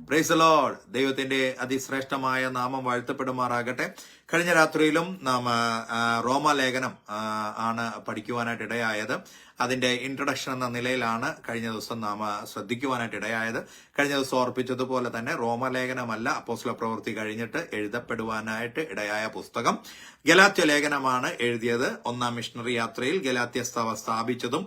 Praise the Lord. ദൈവത്തിന്റെ അതിശ്രേഷ്ഠമായ നാമം വാഴ്ത്തപ്പെടുമാറാകട്ടെ. കഴിഞ്ഞ രാത്രിയിലും നാം റോമാലേഖനം ആണ് പഠിക്കുവാനായിട്ട് ഇടയായത്. അതിന്റെ ഇൻട്രൊഡക്ഷൻ എന്ന നിലയിലാണ് കഴിഞ്ഞ ദിവസം നാം ശ്രദ്ധിക്കുവാനായിട്ട് ഇടയായത്. കഴിഞ്ഞ ദിവസം ഓർപ്പിച്ചതുപോലെ തന്നെ റോമലേഖനമല്ല അപ്പോസ്തല പ്രവൃത്തി കഴിഞ്ഞിട്ട് എഴുതപ്പെടുവാനായിട്ട് ഇടയായ പുസ്തകം. ഗലാത്യ ലേഖനമാണ് എഴുതിയത്. ഒന്നാം മിഷണറി യാത്രയിൽ ഗലാത്യ സഭ സ്ഥാപിച്ചതും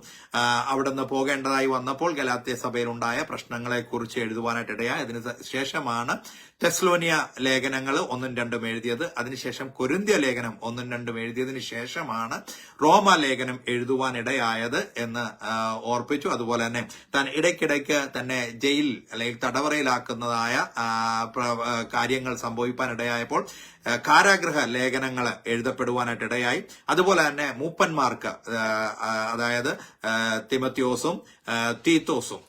അവിടുന്ന് പോകേണ്ടതായി വന്നപ്പോൾ ഗലാത്യ സഭയിലുണ്ടായ പ്രശ്നങ്ങളെ കുറിച്ച് എഴുതുവാനായിട്ട് ഇടയായി. അതിന് ശേഷമാണ് തെസ്സലോനിയ ലേഖനങ്ങൾ 1ഉം 2ഉം എഴുതിയത്. അതിനുശേഷം കൊരിന്ത്യ ലേഖനം 1ഉം 2ഉം എഴുതിയതിനു ശേഷമാണ് റോമ ലേഖനം എഴുതുവാനിടയായത് എന്ന് ഓർപ്പിച്ചു. അതുപോലെ തന്നെ താൻ ഇടയ്ക്കിടയ്ക്ക് തന്നെ ജയിൽ അല്ലെങ്കിൽ തടവറയിലാക്കുന്നതായ കാര്യങ്ങൾ സംഭവിക്കാനിടയായപ്പോൾ കാരാഗ്രഹ ലേഖനങ്ങൾ എഴുതപ്പെടുവാനായിട്ട് ഇടയായി. അതുപോലെ തന്നെ മൂപ്പന്മാർക്ക്, അതായത് തിമത്യോസും തീത്തോസും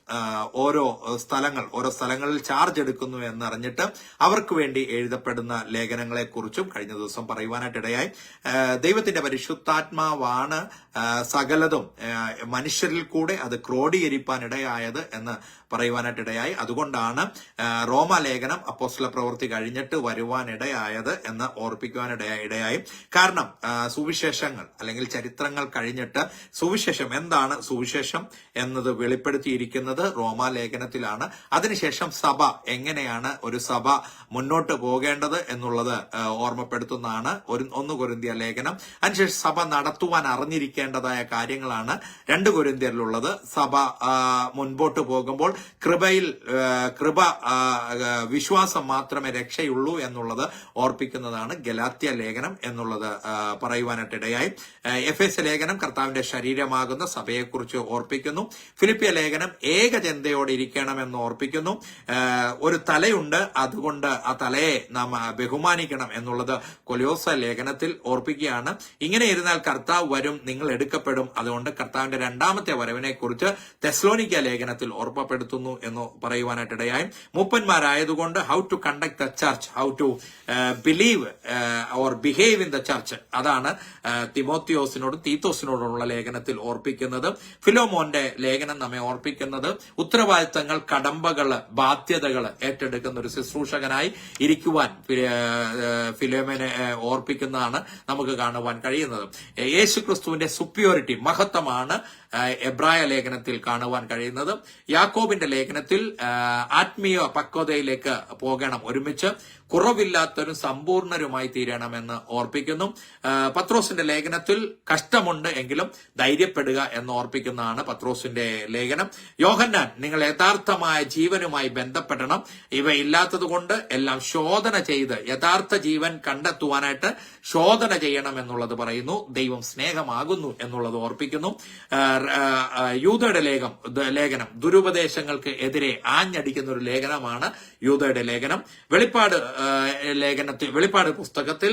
ഓരോ സ്ഥലങ്ങളിൽ ചാർജ് എടുക്കുന്നു എന്നറിഞ്ഞിട്ട് അവർക്ക് വേണ്ടി എഴുതപ്പെടുന്ന ലേഖനങ്ങളെ കുറിച്ചും കഴിഞ്ഞ ദിവസം പറയുവാനായിട്ട് ഇടയായി. ദൈവത്തിന്റെ പരിശുദ്ധാത്മാവാണ് സകലതും മനുഷ്യരിൽ കൂടെ അത് ക്രോഡീകരിപ്പാനിടയായത് എന്ന് പറയുവാനായിട്ട് ഇടയായി. അതുകൊണ്ടാണ് റോമാലേഖനം അപ്പോസ്തല പ്രവൃത്തി കഴിഞ്ഞിട്ട് വരുവാനിടയായത് എന്ന് ഓർപ്പിക്കുവാനിടയായി. കാരണം സുവിശേഷങ്ങൾ അല്ലെങ്കിൽ ചരിത്രങ്ങൾ കഴിഞ്ഞിട്ട് സുവിശേഷം എന്താണ് സുവിശേഷം എന്നത് വെളിപ്പെടുത്തിയിരിക്കുന്നത് റോമാലേഖനത്തിലാണ്. അതിനുശേഷം സഭ എങ്ങനെയാണ് ഒരു സഭ മുന്നോട്ട് പോകേണ്ടത് എന്നുള്ളത് ഓർമ്മപ്പെടുത്തുന്നതാണ് 1 കൊരിന്ത്യ ലേഖനം. അതിനുശേഷം സഭ നടത്തുവാൻ അറിഞ്ഞിരിക്കേണ്ടതായ കാര്യങ്ങളാണ് 2 കൊരിന്ത്യരിലുള്ളത്. സഭ മുൻപോട്ട് പോകുമ്പോൾ കൃപ വിശ്വാസം മാത്രമേ രക്ഷയുള്ളൂ എന്നുള്ളത് ഓർപ്പിക്കുന്നതാണ് ഗലാത്യ ലേഖനം എന്നുള്ളത് പറയുവാനായിട്ടിടയായി. എഫേസ്യ ലേഖനം കർത്താവിന്റെ ശരീരമാകുന്ന സഭയെക്കുറിച്ച് ഓർപ്പിക്കുന്നു. ഫിലിപ്പിയ ലേഖനം ഏകചിന്തയോടെ ഇരിക്കണമെന്ന് ഓർപ്പിക്കുന്നു. ഒരു തലയുണ്ട്, അതുകൊണ്ട് ആ തലയെ നാം ബഹുമാനിക്കണം എന്നുള്ളത് കൊലോസ ലേഖനത്തിൽ ഓർപ്പിക്കുകയാണ്. ഇങ്ങനെ ഇരുന്നാൽ കർത്താവ് വരും, നിങ്ങൾ എടുക്കപ്പെടും. അതുകൊണ്ട് കർത്താവിന്റെ രണ്ടാമത്തെ വരവിനെ കുറിച്ച് തെസ്സലോനിക്ക ലേഖനത്തിൽ ഓർമ്മപ്പെടുത്തുന്നു എന്ന് പറയുവാനായിട്ടിടയായി. മൂപ്പന്മാരായതുകൊണ്ട് how to conduct the church, how to believe or behave in the church, അതാണ് തിമോത്തിയോസിനോടും തീത്തോസിനോടുള്ള ലേഖനത്തിൽ ഓർപ്പിക്കുന്നത്. ഫിലോമോന്റെ ലേഖനം നമ്മെ ഓർപ്പിക്കുന്നത് ഉത്തരവാദിത്തങ്ങൾ, കടമ്പകള്, ബാധ്യതകൾ ഏറ്റെടുക്കുന്ന ഒരു ശുശ്രൂഷകനായി ഇരിക്കുവാൻ ഫിലോമോനെ ഓർപ്പിക്കുന്നതാണ് നമുക്ക് കാണുവാൻ കഴിയുന്നത്. യേശുക്രിസ്തുവിന്റെ സുപ്യോറിറ്റി, മഹത്വമാണ് എബ്രായ ലേഖനത്തിൽ കാണുവാൻ കഴിയുന്നത്. യാക്കോബിന്റെ ലേഖനത്തിൽ ആത്മീയ പക്വതയിലേക്ക് പോകണം, ഒരുമിച്ച് കുറവില്ലാത്തവരും സമ്പൂർണരുമായി തീരണമെന്ന് ഓർപ്പിക്കുന്നു. പത്രോസിന്റെ ലേഖനത്തിൽ കഷ്ടമുണ്ട് എങ്കിലും ധൈര്യപ്പെടുക എന്ന് ഓർപ്പിക്കുന്നതാണ് പത്രോസിന്റെ ലേഖനം. യോഹന്നാൻ, നിങ്ങൾ യഥാർത്ഥമായ ജീവനുമായി ബന്ധപ്പെടണം, ഇവ ഇല്ലാത്തത് കൊണ്ട് എല്ലാം ശോധന ചെയ്ത് യഥാർത്ഥ ജീവൻ കണ്ടെത്തുവാനായിട്ട് ശോധന ചെയ്യണം എന്നുള്ളത് പറയുന്നു. ദൈവം സ്നേഹമാകുന്നു എന്നുള്ളത് ഓർപ്പിക്കുന്നു. യൂദയുടെ ലേഖനം ദുരുപദേശങ്ങൾക്ക് എതിരെ ആഞ്ഞടിക്കുന്ന ഒരു ലേഖനമാണ് യൂദയുടെ ലേഖനം. വെളിപ്പാട് പുസ്തകത്തിൽ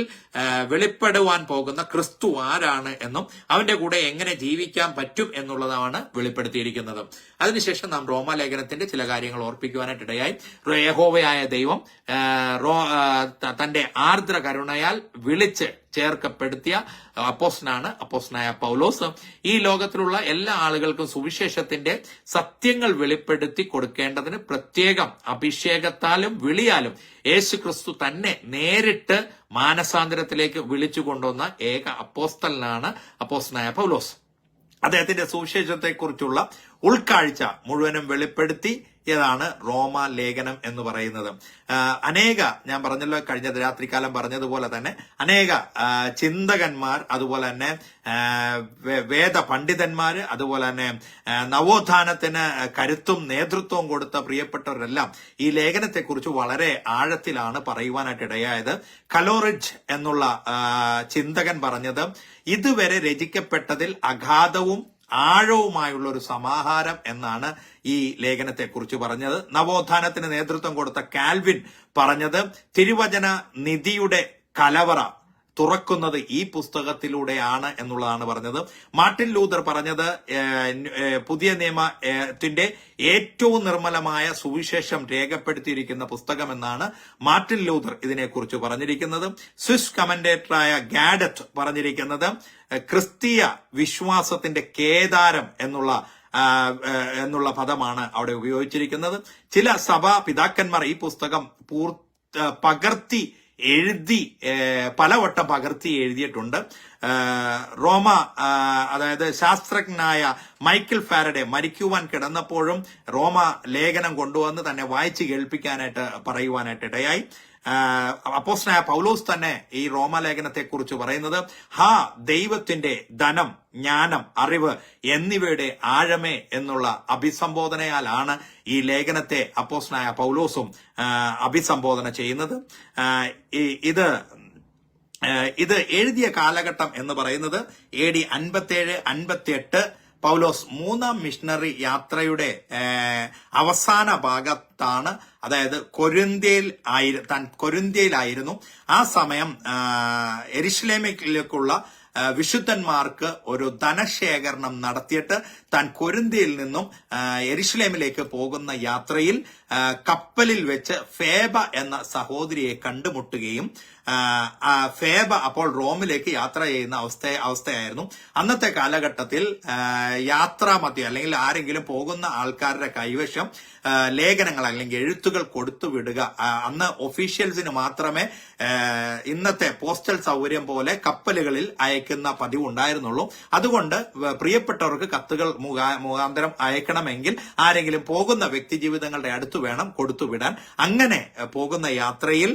വെളിപ്പെടുവാൻ പോകുന്ന ക്രിസ്തു ആരാണ് എന്നും അവന്റെ കൂടെ എങ്ങനെ ജീവിക്കാൻ പറ്റും എന്നുള്ളതാണ് വെളിപ്പെടുത്തിയിരിക്കുന്നത്. അതിനുശേഷം നാം റോമാലേഖനത്തിന്റെ ചില കാര്യങ്ങൾ ഓർപ്പിക്കുവാനായിട്ടിടയായി. യഹോവയായ ദൈവം തന്റെ ആർദ്ര കരുണയാൽ വിളിച്ച് ചേർക്കപ്പെടുത്തിയ അപ്പോസ്തലനായ പൗലോസ് ഈ ലോകത്തിലുള്ള എല്ലാ ആളുകൾക്കും സുവിശേഷത്തിന്റെ സത്യങ്ങൾ വെളിപ്പെടുത്തി കൊടുക്കേണ്ടതിന് പ്രത്യേകം അഭിഷേകത്താലും വിളിയാലും യേശുക്രിസ്തു തന്നെ നേരിട്ട് മാനസാന്തരത്തിലേക്ക് വിളിച്ചു കൊണ്ടുവന്ന ഏക അപ്പോസ്തലനാണ് അപ്പോസ്തലനായ പൗലോസ്. അദ്ദേഹത്തിന്റെ സുവിശേഷത്തെക്കുറിച്ചുള്ള ഉൾക്കാഴ്ച മുഴുവനും വെളിപ്പെടുത്തി യതാണ് റോമ ലേഖനം എന്ന് പറയുന്നത്. ഞാൻ പറഞ്ഞല്ലോ കഴിഞ്ഞ രാത്രികാലം പറഞ്ഞതുപോലെ തന്നെ അനേക ചിന്തകന്മാർ, അതുപോലെ തന്നെ വേദ പണ്ഡിതന്മാര്, അതുപോലെ തന്നെ നവോത്ഥാനത്തിന് കരുത്തും നേതൃത്വവും കൊടുത്ത പ്രിയപ്പെട്ടവരെല്ലാം ഈ ലേഖനത്തെക്കുറിച്ച് വളരെ ആഴത്തിലാണ് പറയുവാനായിട്ട് ഇടയായത്. കലോറിഡ്ജ് എന്നുള്ള ചിന്തകൻ പറഞ്ഞത്, ഇതുവരെ രചിക്കപ്പെട്ടതിൽ അഗാധവും ആഴവുമായുള്ള ഒരു സമാഹാരം എന്നാണ് ഈ ലേഖനത്തെക്കുറിച്ച് പറഞ്ഞത്. നവോത്ഥാനത്തിന് നേതൃത്വം കൊടുത്ത കാൽവിൻ പറഞ്ഞത്, തിരുവചന നിധിയുടെ കലവറ തുറക്കുന്നത് ഈ പുസ്തകത്തിലൂടെയാണ് എന്നുള്ളതാണ് പറഞ്ഞത്. മാർട്ടിൻ ലൂതർ പറഞ്ഞത്, പുതിയ നിയമത്തിന്റെ ഏറ്റവും നിർമ്മലമായ സുവിശേഷം രേഖപ്പെടുത്തിയിരിക്കുന്ന പുസ്തകമെന്നാണ് മാർട്ടിൻ ലൂതർ ഇതിനെക്കുറിച്ച് പറഞ്ഞിരിക്കുന്നത്. സ്വിസ് കമന്റേറ്ററായ ഗാഡറ്റ് പറഞ്ഞിരിക്കുന്നത്, ക്രിസ്തീയ വിശ്വാസത്തിന്റെ കേദാരം എന്നുള്ള എന്നുള്ള പദമാണ് അവിടെ ഉപയോഗിച്ചിരിക്കുന്നത്. ചില സഭാ പിതാക്കന്മാർ ഈ പുസ്തകം പകർത്തി എഴുതി പലവട്ടം പകർത്തി എഴുതിയിട്ടുണ്ട്. റോമ അതായത് ശാസ്ത്രജ്ഞനായ മൈക്കിൾ ഫാരഡെ മരിക്കുവാൻ കിടന്നപ്പോഴും റോമ ലേഖനം കൊണ്ടുവന്ന് തന്നെ വായിച്ചു കേൾപ്പിക്കാനായിട്ട് പറയുവാനായിട്ട് ഇടയായി. അപ്പോസ്തലനായ പൗലോസ് തന്നെ ഈ റോമാലേഖനത്തെ കുറിച്ച് പറയുന്നത്, ദൈവത്തിന്റെ ധനം, ജ്ഞാനം, അറിവ് എന്നിവയുടെ ആഴമേ എന്നുള്ള അഭിസംബോധനയാലാണ് ഈ ലേഖനത്തെ അപ്പോസ്തലനായ പൗലോസും അഭിസംബോധന ചെയ്യുന്നത്. ഇത് എഴുതിയ കാലഘട്ടം എന്ന് പറയുന്നത് AD 57-58 പൗലോസ് 3-ാം മിഷണറി യാത്രയുടെ അവസാന ഭാഗത്താണ്. അതായത് കൊരിന്ത്യയിലായിരുന്നു. ആ സമയം യെരുശലേമിലേക്കുള്ള വിശുദ്ധന്മാർക്ക് ഒരു ധനശേഖരണം നടത്തിയിട്ട് താൻ കൊരിന്ത്യയിൽ നിന്നും യെരുശലേമിലേക്ക് പോകുന്ന യാത്രയിൽ കപ്പലിൽ വെച്ച് ഫേബ എന്ന സഹോദരിയെ കണ്ടുമുട്ടുകയും ഫേബ അപ്പോൾ റോമിലേക്ക് യാത്ര ചെയ്യുന്ന അവസ്ഥയായിരുന്നു. അന്നത്തെ കാലഘട്ടത്തിൽ യാത്രാമധ്യം അല്ലെങ്കിൽ ആരെങ്കിലും പോകുന്ന ആൾക്കാരുടെ കൈവശം ലേഖനങ്ങൾ അല്ലെങ്കിൽ എഴുത്തുകൾ കൊടുത്തു വിടുക അന്ന് ഒഫീഷ്യൽസിന് മാത്രമേ ഇന്നത്തെ പോസ്റ്റൽ സൗകര്യം പോലെ കപ്പലുകളിൽ അയക്കുന്ന പതിവ് ഉണ്ടായിരുന്നുള്ളൂ. അതുകൊണ്ട് പ്രിയപ്പെട്ടവർക്ക് കത്തുകൾ മുഖാന്തരം അയക്കണമെങ്കിൽ ആരെങ്കിലും പോകുന്ന വ്യക്തി ജീവിതങ്ങളുടെ അടുത്ത് വേണം കൊടുത്തുവിടാൻ. അങ്ങനെ പോകുന്ന യാത്രയിൽ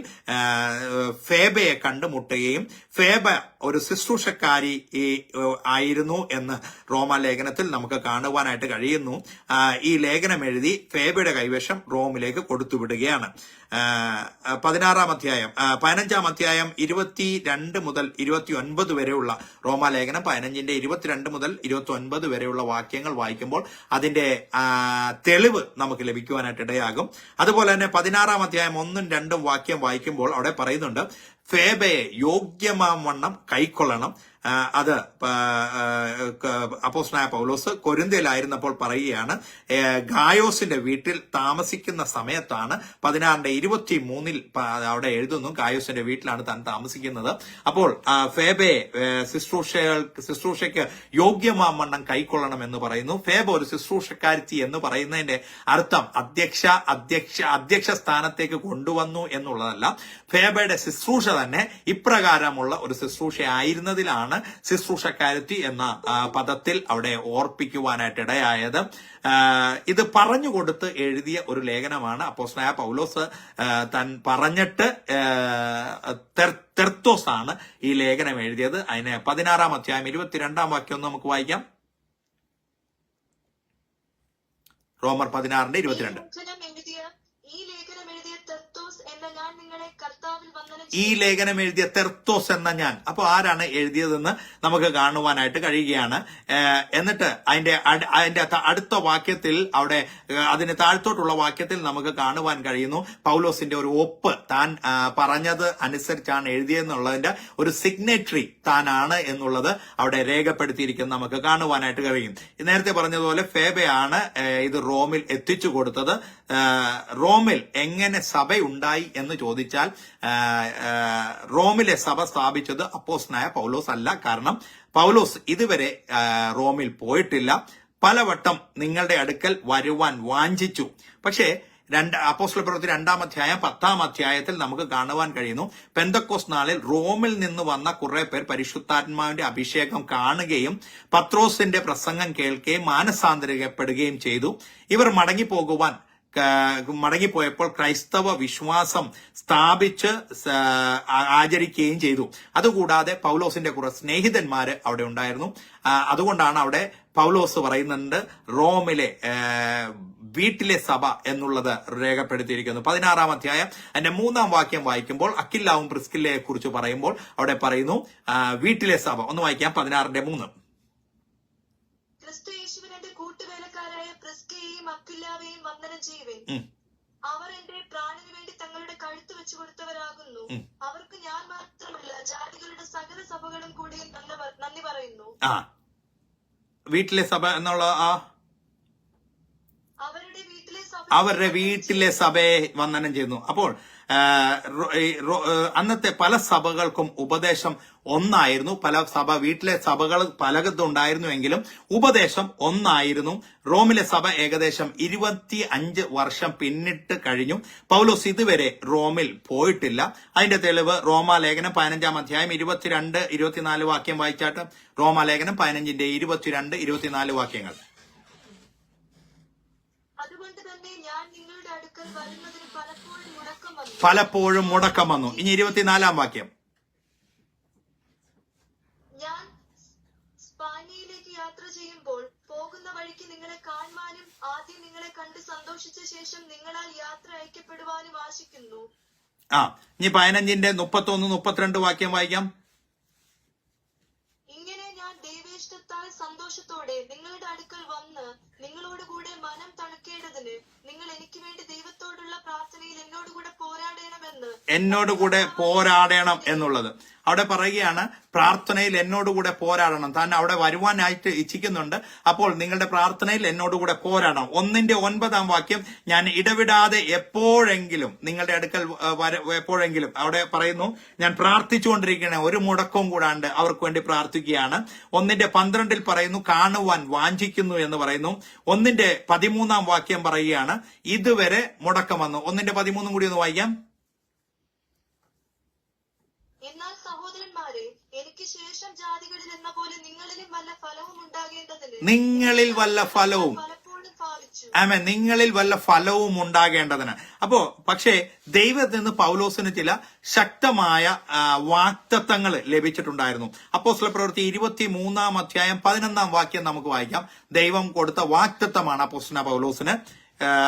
ഫേബയെ കണ്ടുമുട്ടുകയും ഫേബ ഒരു ശുശ്രൂഷക്കാരി ആയിരുന്നു എന്ന് റോമാലേഖനത്തിൽ നമുക്ക് കാണുവാനായിട്ട് കഴിയുന്നു. ഈ ലേഖനം എഴുതി ഫേബയുടെ കൈവശം റോമിലേക്ക് കൊടുത്തുവിടുകയാണ്. 15-ാം അധ്യായം 15-ാം അധ്യായം 22 മുതൽ 29 വരെയുള്ള റോമാലേഖനം 15-ന്റെ 22 മുതൽ 29 വരെയുള്ള വാക്യങ്ങൾ വായിക്കുമ്പോൾ അതിന്റെ തെളിവ് നമുക്ക് ലഭിക്കുവാനായിട്ട് ഇടയാകും. അതുപോലെ തന്നെ 16-ാം അധ്യായം 1-ഉം 2-ഉം വാക്യം വായിക്കുമ്പോൾ അവിടെ പറയുന്നുണ്ട്, ഫേബയെ യോഗ്യമാവണ്ണം കൈക്കൊള്ളണം. അത് അപ്പോസ്തലനായ പൗലോസ് കൊരിന്ത്യയിലായിരുന്നപ്പോൾ പറയുകയാണ്. ഗായോസിന്റെ വീട്ടിൽ താമസിക്കുന്ന സമയത്താണ് 16-ന്റെ 23-ൽ അവിടെ എഴുതുന്നു, ഗായോസിന്റെ വീട്ടിലാണ് താൻ താമസിക്കുന്നത്. അപ്പോൾ ഫേബയെ ശുശ്രൂഷയ്ക്ക് യോഗ്യമാവണ്ണം കൈക്കൊള്ളണം എന്ന് പറയുന്നു. ഫേബ ഒരു ശുശ്രൂഷക്കാരി എന്ന് പറയുന്നതിന്റെ അർത്ഥം അധ്യക്ഷ സ്ഥാനത്തേക്ക് കൊണ്ടുവന്നു എന്നുള്ളതല്ല. ഫേബയുടെ ശുശ്രൂഷ തന്നെ ഇപ്രകാരമുള്ള ഒരു ശുശ്രൂഷ ആയിരുന്നതിലാണ് ശുശ്രൂഷക്കാരത്തി എന്ന പദത്തിൽ അവിടെ ഓർപ്പിക്കുവാനായിട്ട് ഇടയായത്. ഇത് പറഞ്ഞുകൊടുത്ത് എഴുതിയ ഒരു ലേഖനമാണ്. അപ്പോസ്തലനായ പൗലോസ് താൻ പറഞ്ഞിട്ട് തെർത്തോസ് ആണ് ഈ ലേഖനം എഴുതിയത്. അതിന് 16-ാം അധ്യായം 22-ാം വാക്യം നമുക്ക് വായിക്കാം. റോമർ 16-ന്റെ 22. ഈ ലേഖനം എഴുതിയ തെർത്തോസ് എന്ന ഞാൻ. അപ്പൊ ആരാണ് എഴുതിയതെന്ന് നമുക്ക് കാണുവാനായിട്ട് കഴിയുകയാണ്. എന്നിട്ട് അതിന്റെ അടുത്ത വാക്യത്തിൽ അവിടെ അതിന് താഴ്ത്തോട്ടുള്ള വാക്യത്തിൽ നമുക്ക് കാണുവാൻ കഴിയുന്നു പൗലോസിന്റെ ഒരു ഒപ്പ്, താൻ പറഞ്ഞത് അനുസരിച്ചാണ് എഴുതിയെന്നുള്ളതിന്റെ ഒരു സിഗ്നേറ്ററി താനാണ് എന്നുള്ളത് അവിടെ രേഖപ്പെടുത്തിയിരിക്കുന്നത് നമുക്ക് കാണുവാനായിട്ട് കഴിയും. നേരത്തെ പറഞ്ഞതുപോലെ ഫേബയാണ് ഇത് റോമിൽ എത്തിച്ചു കൊടുത്തത്. റോമിൽ എങ്ങനെ സഭയുണ്ടായി എന്ന് ചോദിച്ചാൽ റോമിലെ സഭ സ്ഥാപിച്ചത് അപ്പോസ്തലനായ പൗലോസ് അല്ല. കാരണം പൗലോസ് ഇതുവരെ റോമിൽ പോയിട്ടില്ല. പലവട്ടം നിങ്ങളുടെ അടുക്കൽ വരുവാൻ വാഞ്ചിച്ചു. പക്ഷേ അപ്പോസ്തല പ്രവൃത്തി 2-ാം അധ്യായം 10-ാം അധ്യായത്തിൽ നമുക്ക് കാണുവാൻ കഴിയുന്നു, പെന്തക്കോസ്ത് നാളിൽ റോമിൽ നിന്ന് വന്ന കുറെ പേർ പരിശുദ്ധാത്മാവിന്റെ അഭിഷേകം കാണുകയും പത്രോസിന്റെ പ്രസംഗം കേൾക്കുകയും മാനസാന്തരപ്പെടുകയും ചെയ്തു. ഇവർ മടങ്ങിപ്പോയപ്പോൾ ക്രൈസ്തവ വിശ്വാസം സ്ഥാപിച്ച് ആചരിക്കുകയും ചെയ്തു. അതുകൂടാതെ പൗലോസിന്റെ കുറെ സ്നേഹിതന്മാര് അവിടെ ഉണ്ടായിരുന്നു. അതുകൊണ്ടാണ് അവിടെ പൗലോസ് പറയുന്നുണ്ട് റോമിലെ വീട്ടിലെ സഭ എന്നുള്ളത് രേഖപ്പെടുത്തിയിരിക്കുന്നു. 16-ാം അധ്യായം അതിന്റെ 3-ാം വാക്യം വായിക്കുമ്പോൾ അക്കില്ലാവും പ്രിസ്കില്ലയെ കുറിച്ച് പറയുമ്പോൾ അവിടെ പറയുന്നു വീട്ടിലെ സഭ. ഒന്ന് വായിക്കാം 16-ന്റെ 3. അവർ എന്റെ പ്രാണന് വേണ്ടി തങ്ങളുടെ കഴുത്ത് വെച്ചു കൊടുത്തവരാകുന്നു. അവർക്ക് ഞാൻ മാത്രമല്ല, ജാതികളുടെ സകല സഭകളും കൂടി നന്ദി പറയുന്നു. വീട്ടിലെ സഭ എന്നുള്ള അവരുടെ വീട്ടിലെ സഭയെ വന്ദനം ചെയ്യുന്നു. അപ്പോൾ അന്നത്തെ പല സഭകൾക്കും ഉപദേശം ഒന്നായിരുന്നു. വീട്ടിലെ സഭകൾ പലതുണ്ടായിരുന്നുവെങ്കിലും ഉപദേശം ഒന്നായിരുന്നു. റോമിലെ സഭ ഏകദേശം 25 വർഷം പിന്നിട്ട് കഴിഞ്ഞു. പൗലോസ് ഇതുവരെ റോമിൽ പോയിട്ടില്ല. അതിന്റെ തെളിവ് റോമാലേഖനം 15-ാം അധ്യായം 22-24 വാക്യം വായിച്ചാട്ട്. റോമാലേഖനം 15-ന്റെ 22-24 വാക്യങ്ങൾ. അതുകൊണ്ട് തന്നെ ഞാൻ നിങ്ങളുടെ അടുക്കൽ വരുന്നതിന് പലപ്പോഴും മുടക്കം വന്നു. ഇനി 24-ാം വാക്യം. ഞാൻ സ്പാനിയയിലേക്ക് യാത്ര ചെയ്യുമ്പോൾ പോകുന്ന വഴിക്ക് നിങ്ങളെ കാണുവാനും ആദ്യം നിങ്ങളെ കണ്ട് സന്തോഷിച്ച ശേഷം നിങ്ങളാൽ യാത്ര അയക്കപ്പെടുവാനും ആശിക്കുന്നു. ഇനി 15-ന്റെ 31-32 വാക്യം വായിക്കാം. ഇങ്ങനെ ഞാൻ ദൈവേഷ്ടത്താൽ സന്തോഷത്തോടെ നിങ്ങളുടെ അടുക്കൽ വന്ന് നിങ്ങളോട് കൂടെ മനം തണുക്കേണ്ടതിന് നിങ്ങൾ എനിക്ക് വേണ്ടി ദൈവത്തോടുള്ള പ്രാർത്ഥനയിൽ എന്നോടുകൂടെ പോരാടണം എന്നുള്ളത് അവിടെ പറയുകയാണ്. പ്രാർത്ഥനയിൽ എന്നോടുകൂടെ പോരാടണം. താൻ അവിടെ വരുവാനായിട്ട് ഇച്ഛിക്കുന്നുണ്ട്. അപ്പോൾ നിങ്ങളുടെ പ്രാർത്ഥനയിൽ എന്നോടുകൂടെ പോരാടണം. 1-9 വാക്യം. ഞാൻ ഇടവിടാതെ എപ്പോഴെങ്കിലും നിങ്ങളുടെ അടുക്കൽ എപ്പോഴെങ്കിലും അവിടെ പറയുന്നു, ഞാൻ പ്രാർത്ഥിച്ചുകൊണ്ടിരിക്കണേ, ഒരു മുടക്കവും കൂടാണ്ട് അവർക്ക് വേണ്ടി പ്രാർത്ഥിക്കുകയാണ്. 1-12 പറയുന്നു, കാണുവാൻ വാഞ്ചിക്കുന്നു എന്ന് പറയുന്നു. 1-13 വാക്യം പറയുകയാണ്, ഇതുവരെ മുടക്കം വന്നു. 1-13 കൂടി ഒന്ന് വായിക്കാം. എന്നാൽ സഹോദരന്മാരെ, എനിക്ക് ശേഷം ജാതികളിൽ എന്ന പോലെ നിങ്ങളിലും വല്ല ഫലവും ഉണ്ടാകേണ്ടതിന് നിങ്ങളിൽ വല്ല ഫലവും നിങ്ങളിൽ വല്ല ഫലവും ഉണ്ടാകേണ്ടതിന്. അപ്പോ പക്ഷേ ദൈവത്തിൽ നിന്ന് പൗലോസിന് ചില ശക്തമായ വാഗ്ദത്തങ്ങൾ ലഭിച്ചിട്ടുണ്ടായിരുന്നു. അപ്പോസ്തല പ്രവൃത്തി 23-ാം അധ്യായം 11-ാം വാക്യം നമുക്ക് വായിക്കാം. ദൈവം കൊടുത്ത വാഗ്ദത്തമാണ് അപ്പോസ്തല പൗലോസിന്.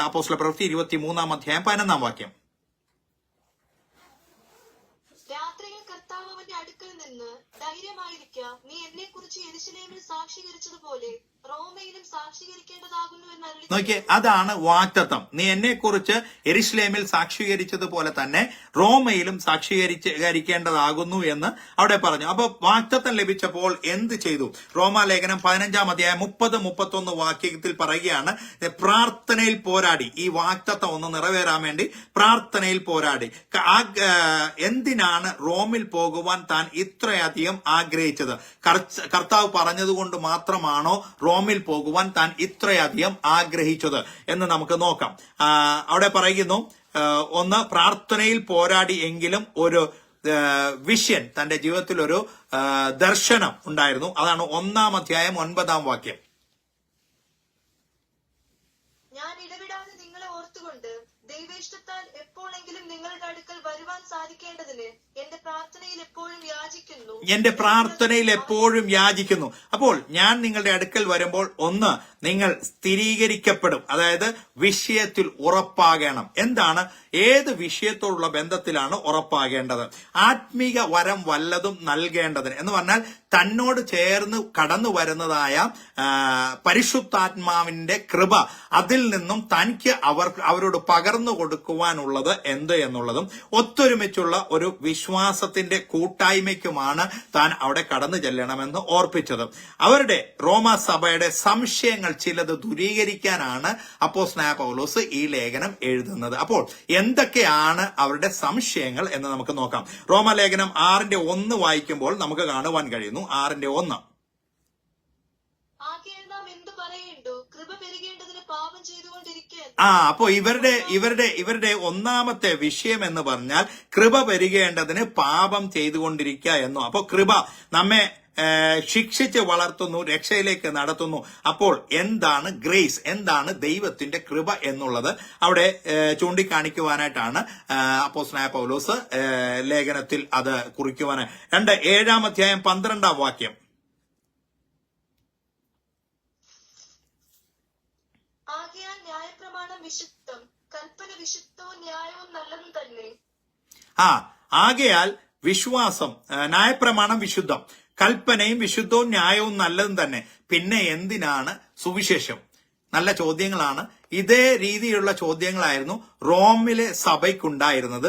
അപ്പോസ്തല പ്രവൃത്തി 23-ാം അധ്യായം 11-ാം വാക്യം. ധൈര്യമായിരിക്കുക, നീ എന്നെ കുറിച്ച് യെരുശലേമിൽ സാക്ഷീകരിച്ചതുപോലെ റോമയിലും സാക്ഷീകരിക്കേണ്ടതാകുന്നു എന്ന് നോക്കിയേ, അതാണ് വാഗ്ദത്തം. നീ എന്നെ കുറിച്ച് യെരുശലേമിൽ സാക്ഷീകരിച്ചതുപോലെ തന്നെ റോമയിലും സാക്ഷീകരിക്കേണ്ടതാകുന്നു എന്ന് അവിടെ പറഞ്ഞു. അപ്പൊ വാഗ്ദത്തം ലഭിച്ചപ്പോൾ എന്ത് ചെയ്തു? റോമാലേഖനം 15-ാം അധ്യായം 30-31 വാക്യത്തിൽ പറയുകയാണ്, പ്രാർത്ഥനയിൽ പോരാടി. ഈ വാഗ്ദത്തം ഒന്ന് നിറവേറാൻ വേണ്ടി പ്രാർത്ഥനയിൽ പോരാടി. എന്തിനാണ് റോമിൽ പോകുവാൻ താൻ ഇത്രയധികം ആഗ്രഹിച്ചത്? കർത്താവ് പറഞ്ഞതുകൊണ്ട് മാത്രമാണോ റോമിൽ പോകുവാൻ താൻ ഇത്രയധികം ആഗ്രഹിച്ചത് എന്ന് നമുക്ക് നോക്കാം. അവിടെ പറയുന്നു, ഒന്ന്, പ്രാർത്ഥനയിൽ പോരാടി എങ്കിലും ഒരു വിഷൻ, തന്റെ ജീവിതത്തിൽ ഒരു ദർശനം ഉണ്ടായിരുന്നു. അതാണ് 1-ാം അധ്യായം 9-ാം വാക്യം. ഞാൻ ഇടവിടാതെ നിങ്ങളെ ഓർത്തുകൊണ്ട് ദൈവേഷ്ടത്താൽ എപ്പോഴെങ്കിലും നിങ്ങളുടെ അടുക്കൽ വരുവാൻ സാധിക്കേണ്ടതിന് എന്റെ പ്രാർത്ഥനയിൽ എപ്പോഴും യാചിക്കുന്നു. അപ്പോൾ ഞാൻ നിങ്ങളുടെ അടുക്കൽ വരുമ്പോൾ ഒന്ന്, നിങ്ങൾ സ്ഥിരീകരിക്കപ്പെടും. അതായത് വിഷയത്തിൽ ഉറപ്പാകണം. എന്താണ്? ഏത് വിഷയത്തോടുള്ള ബന്ധത്തിലാണ് ഉറപ്പാകേണ്ടത്? ആത്മീക വരം വല്ലതും നൽകേണ്ടതിന് എന്ന് പറഞ്ഞാൽ തന്നോട് ചേർന്ന് കടന്നു വരുന്നതായ പരിശുദ്ധാത്മാവിന്റെ കൃപ, അതിൽ നിന്നും തനിക്ക് അവരോട് പകർന്നു കൊടുക്കുവാനുള്ളത് എന്ത് എന്നുള്ളതും ഒത്തൊരുമിച്ചുള്ള ഒരു വിശ്വാസത്തിന്റെ കൂട്ടായ്മയ്ക്കുമാണ് താൻ അവിടെ കടന്നു ചെല്ലണമെന്ന് ഓർപ്പിച്ചത്. അവരുടെ റോമാ സഭയുടെ സംശയങ്ങൾ ചിലത് ദൂരീകരിക്കാനാണ് അപ്പോസ്തലനായ പൗലോസ് ഈ ലേഖനം എഴുതുന്നത്. അപ്പോൾ എന്തൊക്കെയാണ് അവരുടെ സംശയങ്ങൾ എന്ന് നമുക്ക് നോക്കാം. റോമാലേഖനം 6-1 വായിക്കുമ്പോൾ നമുക്ക് കാണുവാൻ കഴിയുന്നു. 6-1. അപ്പോ ഇവരുടെ ഒന്നാമത്തെ വിഷയം എന്ന് പറഞ്ഞാൽ കൃപ പെരുകേണ്ടതിന് പാപം ചെയ്തുകൊണ്ടിരിക്കുക എന്നോ. അപ്പോ കൃപ നമ്മെ ശിക്ഷിച്ച് വളർത്തുന്നു, രക്ഷയിലേക്ക് നടത്തുന്നു. അപ്പോൾ എന്താണ് ഗ്രേസ്, എന്താണ് ദൈവത്തിന്റെ കൃപ എന്നുള്ളത് അവിടെ ചൂണ്ടിക്കാണിക്കുവാനായിട്ടാണ് അപ്പോസ്തലനായ പൗലോസ് ലേഖനത്തിൽ അത് കുറിക്കുവാനായി. 7-ാം അധ്യായം 12-ാം വാക്യം. ആകയാൽ വിശ്വാസം, ന്യായപ്രമാണം വിശുദ്ധം, കൽപ്പനയും വിശുദ്ധവും ന്യായവും നല്ലതും തന്നെ. പിന്നെ എന്തിനാണ് സുവിശേഷം? നല്ല ചോദ്യങ്ങളാണ്. ഇതേ രീതിയിലുള്ള ചോദ്യങ്ങളായിരുന്നു റോമിലെ സഭയ്ക്കുണ്ടായിരുന്നത്.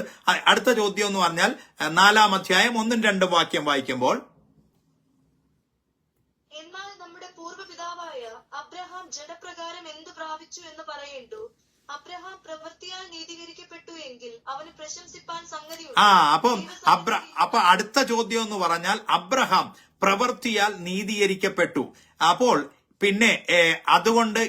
അടുത്ത ചോദ്യം എന്ന് പറഞ്ഞാൽ 4-ാം അധ്യായം 1-2 വാക്യം വായിക്കുമ്പോൾ, എന്നാൽ നമ്മുടെ പൂർവ്വപിതാവായ അബ്രഹാം ജഡപ്രകാരം എന്ത് പ്രാപിച്ചു എന്ന് പറയേണ്ടു? അബ്രഹാം പ്രവൃത്തിയാൽ നീതീകരിക്കപ്പെട്ടു എങ്കിൽ അവന് പ്രശംസിപ്പാൻ സംഗതിയുണ്ട്. അപ്പൊ അടുത്ത ചോദ്യം എന്ന് പറഞ്ഞാൽ അബ്രഹാം പ്രവൃത്തിയാൽ നീതീകരിക്കപ്പെട്ടു. അപ്പോൾ പിന്നെ അതുകൊണ്ട്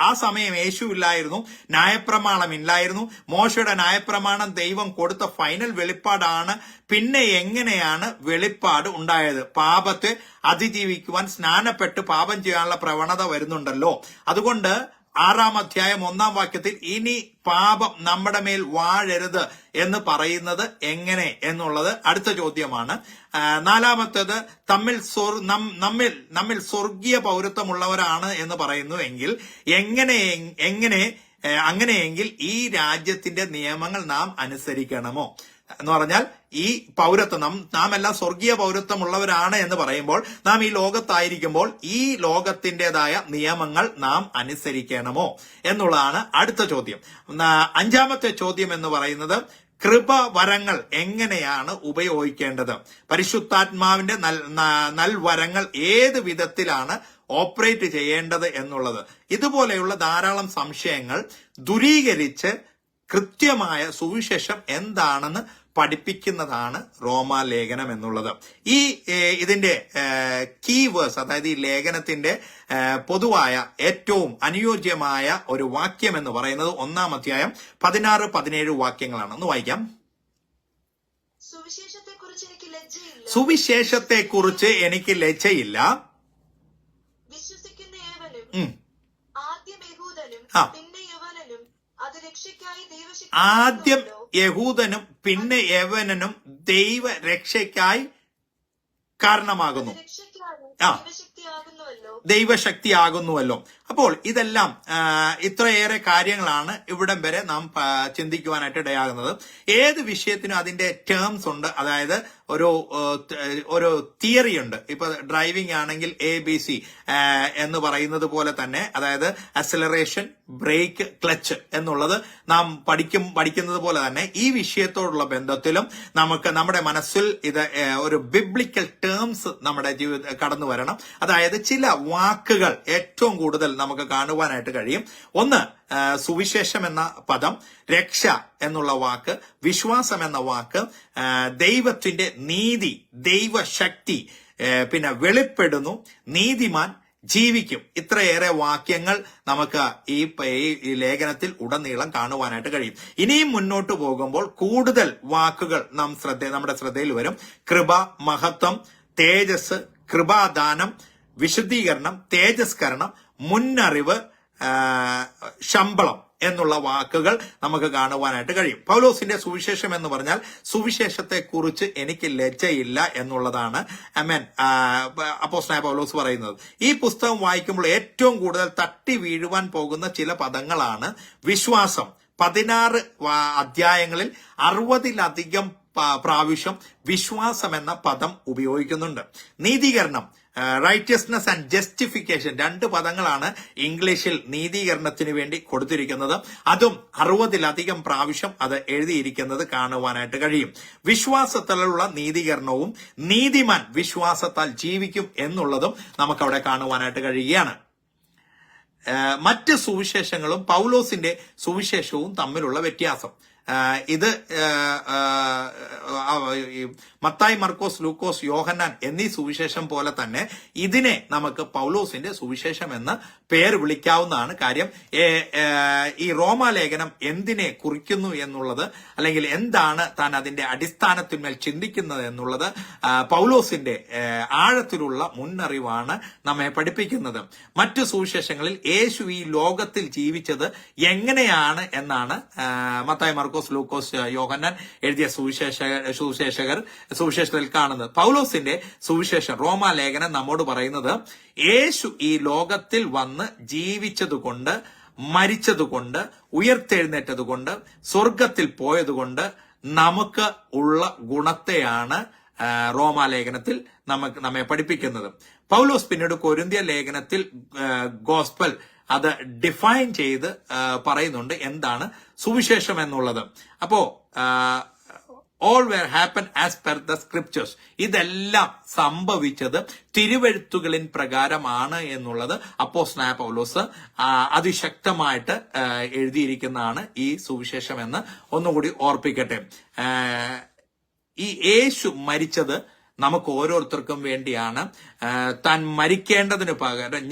ആ സമയം യേശു ഇല്ലായിരുന്നു, ന്യായപ്രമാണം ഇല്ലായിരുന്നു. മോശയുടെ ന്യായപ്രമാണം ദൈവം കൊടുത്ത ഫൈനൽ വെളിപ്പാടാണ്. പിന്നെ എങ്ങനെയാണ് വെളിപ്പാട് ഉണ്ടായത്? പാപത്തെ അതിജീവിക്കുവാൻ സ്നാനപ്പെട്ട് പാപം ചെയ്യാനുള്ള പ്രവണത വരുന്നുണ്ടല്ലോ. അതുകൊണ്ട് 6-ാം അധ്യായം 1-ാം വാക്യത്തിൽ ഇനി പാപം നമ്മുടെ മേൽ വാഴരുത് എന്ന് പറയുന്നത് എങ്ങനെ എന്നുള്ളത് അടുത്ത ചോദ്യമാണ്. 4-ാമത്തേത് നമ്മിൽ സ്വർഗീയ പൗരത്വമുള്ളവരാണ് എന്ന് പറയുന്നു എങ്കിൽ അങ്ങനെയെങ്കിൽ ഈ രാജ്യത്തിന്റെ നിയമങ്ങൾ നാം അനുസരിക്കണമോ എന്ന് പറഞ്ഞാൽ ഈ പൗരത്വം നാം എല്ലാം സ്വർഗീയ പൗരത്വമുള്ളവരാണ് എന്ന് പറയുമ്പോൾ നാം ഈ ലോകത്തായിരിക്കുമ്പോൾ ഈ ലോകത്തിൻ്റെതായ നിയമങ്ങൾ നാം അനുസരിക്കണമോ എന്നുള്ളതാണ് അടുത്ത ചോദ്യം. 5-ാമത്തെ ചോദ്യം എന്ന് പറയുന്നത് കൃപവരങ്ങൾ എങ്ങനെയാണ് ഉപയോഗിക്കേണ്ടത്? പരിശുദ്ധാത്മാവിന്റെ നൽവരങ്ങൾ ഏത് വിധത്തിലാണ് ഓപ്പറേറ്റ് ചെയ്യേണ്ടത് എന്നുള്ളത്. ഇതുപോലെയുള്ള ധാരാളം സംശയങ്ങൾ ദൂരീകരിച്ച് കൃത്യമായ സുവിശേഷം എന്താണെന്ന് പഠിപ്പിക്കുന്നതാണ് റോമാലേഖനം എന്നുള്ളത്. ഇതിന്റെ കീ വേഴ്സ്, അതായത് ഈ ലേഖനത്തിന്റെ പൊതുവായ ഏറ്റവും അനുയോജ്യമായ ഒരു വാക്യം എന്ന് പറയുന്നത് 1-ാം അധ്യായം 16-17 വാക്യങ്ങളാണ്. ഒന്ന് വായിക്കാം. സുവിശേഷത്തെക്കുറിച്ച് എനിക്ക് ലജ്ജയില്ല. വിശ്വസിക്കുന്ന ഏവനും ആദ്യം യഹൂദനും പിന്നെ യവനനും അത് രക്ഷയ്ക്കായി ആദ്യം യഹൂദനും പിന്നെ യവനനും ദൈവരക്ഷയ്ക്കായി കാരണമാകുന്നു. ദൈവശക്തിയാകുന്നുവല്ലോ. അപ്പോൾ ഇതെല്ലാം ഇത്രയേറെ കാര്യങ്ങളാണ് ഇവിടം വരെ നാം ചിന്തിക്കുവാനായിട്ട് ഇടയാകുന്നത്. ഏത് വിഷയത്തിനും അതിന്റെ ടേംസ് ഉണ്ട്, അതായത് ഒരു തിയറി ഉണ്ട്. ഇപ്പൊ ഡ്രൈവിംഗ് ആണെങ്കിൽ ABC എന്ന് പറയുന്നത് പോലെ തന്നെ, അതായത് അക്സലറേഷൻ, ബ്രേക്ക്, ക്ലച്ച് എന്നുള്ളത് നാം പഠിക്കുന്നത് പോലെ തന്നെ ഈ വിഷയത്തോടുള്ള ബന്ധത്തിലും നമുക്ക് നമ്മുടെ മനസ്സിൽ ഇത് ഒരു ബിബ്ലിക്കൽ ടേംസ് നമ്മുടെ ജീവിതത്തിൽ കടന്നു വരണം. അതായത് ചില വാക്കുകൾ ഏറ്റവും കൂടുതൽ നമുക്ക് കാണുവാനായിട്ട് കഴിയും. ഒന്ന്, സുവിശേഷം എന്ന പദം, രക്ഷ എന്നുള്ള വാക്ക്, വിശ്വാസം എന്ന വാക്ക്, ദൈവത്തിന്റെ നീതി, ദൈവശക്തി, പിന്നെ വെളിപ്പെടുന്നു, നീതിമാൻ ജീവിക്കും. ഇത്രയേറെ വാക്യങ്ങൾ നമുക്ക് ഈ ലേഖനത്തിൽ ഉടനീളം കാണുവാനായിട്ട് കഴിയും. ഇനിയും മുന്നോട്ട് പോകുമ്പോൾ കൂടുതൽ വാക്കുകൾ നമ്മുടെ ശ്രദ്ധയിൽ വരും. കൃപ, മഹത്വം, തേജസ്, കൃപാദാനം, വിശുദ്ധീകരണം, തേജസ്കരണം, മുന്നറിവ്, ശമ്പളം എന്നുള്ള വാക്കുകൾ നമുക്ക് കാണുവാനായിട്ട് കഴിയും. പൗലോസിന്റെ സുവിശേഷം എന്ന് പറഞ്ഞാൽ സുവിശേഷത്തെ കുറിച്ച് എനിക്ക് ലജ്ജയില്ല എന്നുള്ളതാണ് അപ്പോസ്തലനായ പൗലോസ് പറയുന്നത്. ഈ പുസ്തകം വായിക്കുമ്പോൾ ഏറ്റവും കൂടുതൽ തട്ടി വീഴുവാൻ പോകുന്ന ചില പദങ്ങളാണ് വിശ്വാസം. 16 അധ്യായങ്ങളിൽ 60-ലധികം പ്രാവശ്യം വിശ്വാസം എന്ന പദം ഉപയോഗിക്കുന്നുണ്ട്. നീതീകരണം, റൈറ്റിയസ്നെസ് ആൻഡ് ജസ്റ്റിഫിക്കേഷൻ, 2 പദങ്ങളാണ് ഇംഗ്ലീഷിൽ നീതീകരണത്തിന് വേണ്ടി കൊടുത്തിരിക്കുന്നത്. അതും 60-ലധികം പ്രാവശ്യം അത് എഴുതിയിരിക്കുന്നത് കാണുവാനായിട്ട് കഴിയും. വിശ്വാസത്തിലുള്ള നീതീകരണവും നീതിമാൻ വിശ്വാസത്താൽ ജീവിക്കും എന്നുള്ളതും നമുക്കവിടെ കാണുവാനായിട്ട് കഴിയുകയാണ്. മറ്റ് സുവിശേഷങ്ങളും പൗലോസിന്റെ സുവിശേഷവും തമ്മിലുള്ള വ്യത്യാസം, ഇത് മത്തായി, മർക്കോസ്, ലൂക്കോസ്, യോഹന്നാൻ എന്നീ സുവിശേഷം പോലെ തന്നെ ഇതിനെ നമുക്ക് പൗലോസിന്റെ സുവിശേഷം എന്ന് പേര് വിളിക്കാവുന്നതാണ്. കാര്യം ഈ റോമാലേഖനം എന്തിനെ കുറിക്കുന്നു എന്നുള്ളത്, അല്ലെങ്കിൽ എന്താണ് താൻ അതിന്റെ അടിസ്ഥാനത്തിന്മേൽ ചിന്തിക്കുന്നത് എന്നുള്ളത് പൗലോസിന്റെ ആഴത്തിലുള്ള മുന്നറിവാണ് നമ്മെ പഠിപ്പിക്കുന്നത്. മറ്റു സുവിശേഷങ്ങളിൽ യേശു ഈ ലോകത്തിൽ ജീവിച്ചത് എങ്ങനെയാണ് എന്നാണ് മത്തായി, മർക്കോസ്, ലൂക്കോസ്, യോഹന്നാൻ എഴുതിയ സുവിശേഷത്തിൽ കാണുന്നത്. പൗലോസിന്റെ സുവിശേഷം, റോമാലേഖനം നമ്മോട് പറയുന്നത് യേശു ഈ ലോകത്തിൽ വന്ന് ജീവിച്ചതുകൊണ്ട്, മരിച്ചതുകൊണ്ട്, ഉയർത്തെഴുന്നേറ്റതുകൊണ്ട്, സ്വർഗത്തിൽ പോയതുകൊണ്ട് നമുക്ക് ഉള്ള ഗുണത്തെയാണ് റോമാലേഖനത്തിൽ നമ്മെ പഠിപ്പിക്കുന്നത്. പൗലോസ് പിന്നീട് കൊരിന്ത്യ ലേഖനത്തിൽ ഗോസ്പൽ അത് ഡിഫൈൻ ചെയ്ത് പറയുന്നുണ്ട് എന്താണ് സുവിശേഷം എന്നുള്ളത്. അപ്പോ all were happened as per the scriptures. ഇതെല്ലാം സംഭവിച്ചത് തിരുവെഴുത്തുകളിൻ പ്രകാരമാണ് എന്നുള്ളത് അപ്പോസ്തലനായ പൗലോസ് അതിശക്തമായിട്ട് എഴുതിയിരിക്കുന്നതാണ് ഈ സുവിശേഷം എന്ന് ഒന്നുകൂടി ഓർപ്പിക്കട്ടെ. ഈ യേശു മരിച്ചത് നമുക്ക് ഓരോരുത്തർക്കും വേണ്ടിയാണ്. താൻ മരിക്കേണ്ടതിന് പകരം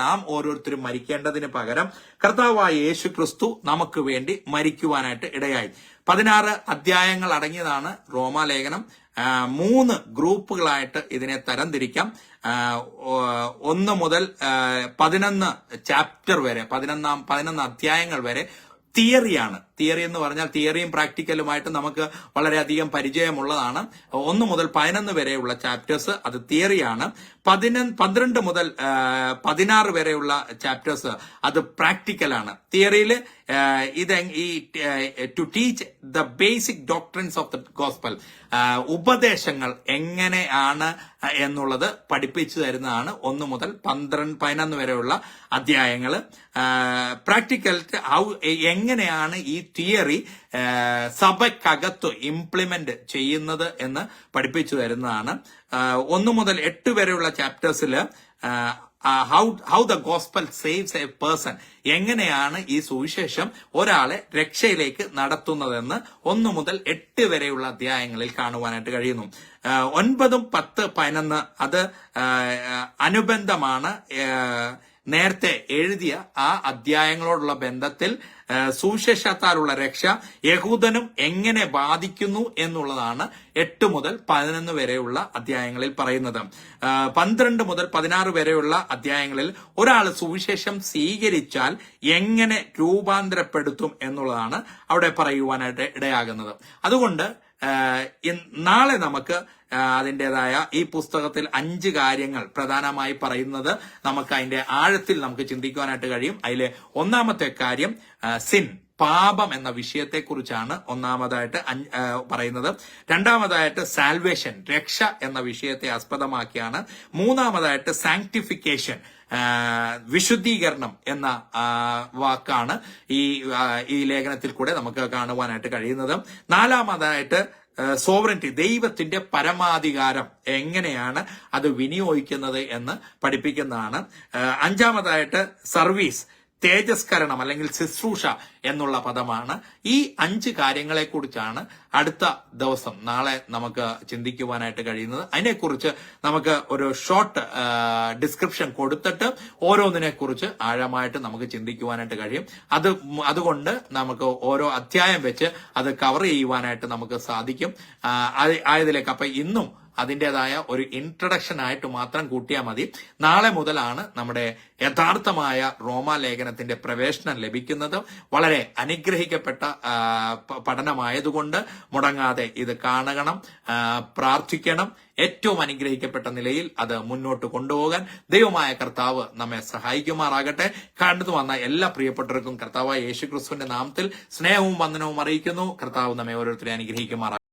നാം ഓരോരുത്തരും മരിക്കേണ്ടതിന് പകരം കർത്താവായ യേശു ക്രിസ്തു നമുക്ക് വേണ്ടി മരിക്കുവാനായിട്ട് ഇടയായി. 16 അധ്യായങ്ങൾ അടങ്ങിയതാണ് റോമാലേഖനം. 3 ഗ്രൂപ്പുകളായിട്ട് ഇതിനെ തരംതിരിക്കാം. 1 മുതൽ 11 ചാപ്റ്റർ വരെ, 11 അധ്യായങ്ങൾ വരെ തിയറിയാണ്. തിയറി എന്ന് പറഞ്ഞാൽ തിയറിയും പ്രാക്ടിക്കലുമായിട്ട് നമുക്ക് വളരെയധികം പരിചയമുള്ളതാണ്. 1 മുതൽ 11 വരെയുള്ള ചാപ്റ്റേഴ്സ് അത് തിയറിയാണ്. 12 മുതൽ 16 വരെയുള്ള ചാപ്റ്റേഴ്സ് അത് പ്രാക്ടിക്കലാണ്. തിയറിയിൽ to teach the basic doctrines of the gospel, ഉപദേശങ്ങൾ എങ്ങനെയാണ് എന്നുള്ളത് പഠിപ്പിച്ചു തരുന്നതാണ് 1 മുതൽ 11 വരെയുള്ള അധ്യായങ്ങൾ. പ്രാക്ടിക്കൽ എങ്ങനെയാണ് ഈ തിയറി സഭയ്ക്കകത്ത് ഇംപ്ലിമെന്റ് ചെയ്യുന്നത് എന്ന് പഠിപ്പിച്ചു തരുന്നതാണ്. 1 മുതൽ 8 വരെയുള്ള ചാപ്റ്റേഴ്സിൽ how the gospel saves a person, എങ്ങനെയാണ് ഈ സുവിശേഷം ഒരാളെ രക്ഷയിലേക്ക് നടത്തുന്നതെന്ന് 1 മുതൽ 8 വരെയുള്ള അധ്യായങ്ങളിൽ കാണുവാനായിട്ട് കഴിയുന്നു. 9, 10, 11 അത് അനുബന്ധമാണ്. നേരത്തെ എഴുതിയ ആ അധ്യായങ്ങളോടുള്ള ബന്ധത്തിൽ സുവിശേഷത്താലുള്ള രക്ഷ യഹൂദനും എങ്ങനെ ബാധിക്കുന്നു എന്നുള്ളതാണ് 8 മുതൽ 11 വരെയുള്ള അധ്യായങ്ങളിൽ പറയുന്നത്. 12 മുതൽ 16 വരെയുള്ള അധ്യായങ്ങളിൽ ഒരാൾ സുവിശേഷം സ്വീകരിച്ചാൽ എങ്ങനെ രൂപാന്തരപ്പെടുത്തും എന്നുള്ളതാണ് അവിടെ പറയുവാനായിട്ട് ഇടയാകുന്നത്. അതുകൊണ്ട് നാളെ നമുക്ക് അതിൻ്റെതായ ഈ പുസ്തകത്തിൽ 5 കാര്യങ്ങൾ പ്രധാനമായി പറയുന്നത് നമുക്ക് അതിന്റെ ആഴത്തിൽ നമുക്ക് ചിന്തിക്കുവാനായിട്ട് കഴിയും. അതിലെ ഒന്നാമത്തെ കാര്യം സിൻ, പാപം എന്ന വിഷയത്തെക്കുറിച്ചാണ് ഒന്നാമതായിട്ട് പറയുന്നത്. രണ്ടാമതായിട്ട് സാൽവേഷൻ, രക്ഷ എന്ന വിഷയത്തെ ആസ്പദമാക്കിയാണ്. മൂന്നാമതായിട്ട് സാങ്ക്ടിഫിക്കേഷൻ, വിശുദ്ധീകരണം എന്ന വാക്കാണ് ഈ ലേഖനത്തിൽ കൂടെ നമുക്ക് കാണുവാനായിട്ട് കഴിയുന്നത്. നാലാമതായിട്ട് സോവറിറ്റി, ദൈവത്തിന്റെ പരമാധികാരം എങ്ങനെയാണ് അത് വിനിയോഗിക്കുന്നത് എന്ന് പഠിപ്പിക്കുന്നതാണ്. അഞ്ചാമതായിട്ട് സർവീസ്, തേജസ്കരണം അല്ലെങ്കിൽ ശുശ്രൂഷ എന്നുള്ള പദമാണ്. ഈ 5 കാര്യങ്ങളെ കുറിച്ചാണ് അടുത്ത ദിവസം നാളെ നമുക്ക് ചിന്തിക്കുവാനായിട്ട് കഴിയുന്നത്. അതിനെക്കുറിച്ച് നമുക്ക് ഒരു ഷോർട്ട് ഡിസ്ക്രിപ്ഷൻ കൊടുത്തിട്ട് ഓരോന്നിനെ കുറിച്ച് ആഴമായിട്ട് നമുക്ക് ചിന്തിക്കുവാനായിട്ട് കഴിയും. അതുകൊണ്ട് നമുക്ക് ഓരോ അധ്യായം വെച്ച് അത് കവർ ചെയ്യുവാനായിട്ട് നമുക്ക് സാധിക്കും. ആയതിലേക്ക് അപ്പൊ ഇന്നും അതിൻ്റെതായ ഒരു ഇൻട്രഡക്ഷൻ ആയിട്ട് മാത്രം കൂട്ടിയാൽ മതി. നാളെ മുതലാണ് നമ്മുടെ യഥാർത്ഥമായ റോമാലേഖനത്തിന്റെ പ്രവേശനം ലഭിക്കുന്നത്. വളരെ അനുഗ്രഹിക്കപ്പെട്ട പഠനമായതുകൊണ്ട് മുടങ്ങാതെ ഇത് കാണണം, പ്രാർത്ഥിക്കണം. ഏറ്റവും അനുഗ്രഹിക്കപ്പെട്ട നിലയിൽ അത് മുന്നോട്ട് കൊണ്ടുപോകാൻ ദൈവമായ കർത്താവ് നമ്മെ സഹായിക്കുമാറാകട്ടെ. കണ്ടു വന്ന എല്ലാ പ്രിയപ്പെട്ടവർക്കും കർത്താവായ യേശുക്രിസ്തുവിന്റെ നാമത്തിൽ സ്നേഹവും വന്ദനവും അറിയിക്കുന്നു. കർത്താവ് നമ്മെ ഓരോരുത്തരെ അനുഗ്രഹിക്കുമാറാകട്ടെ.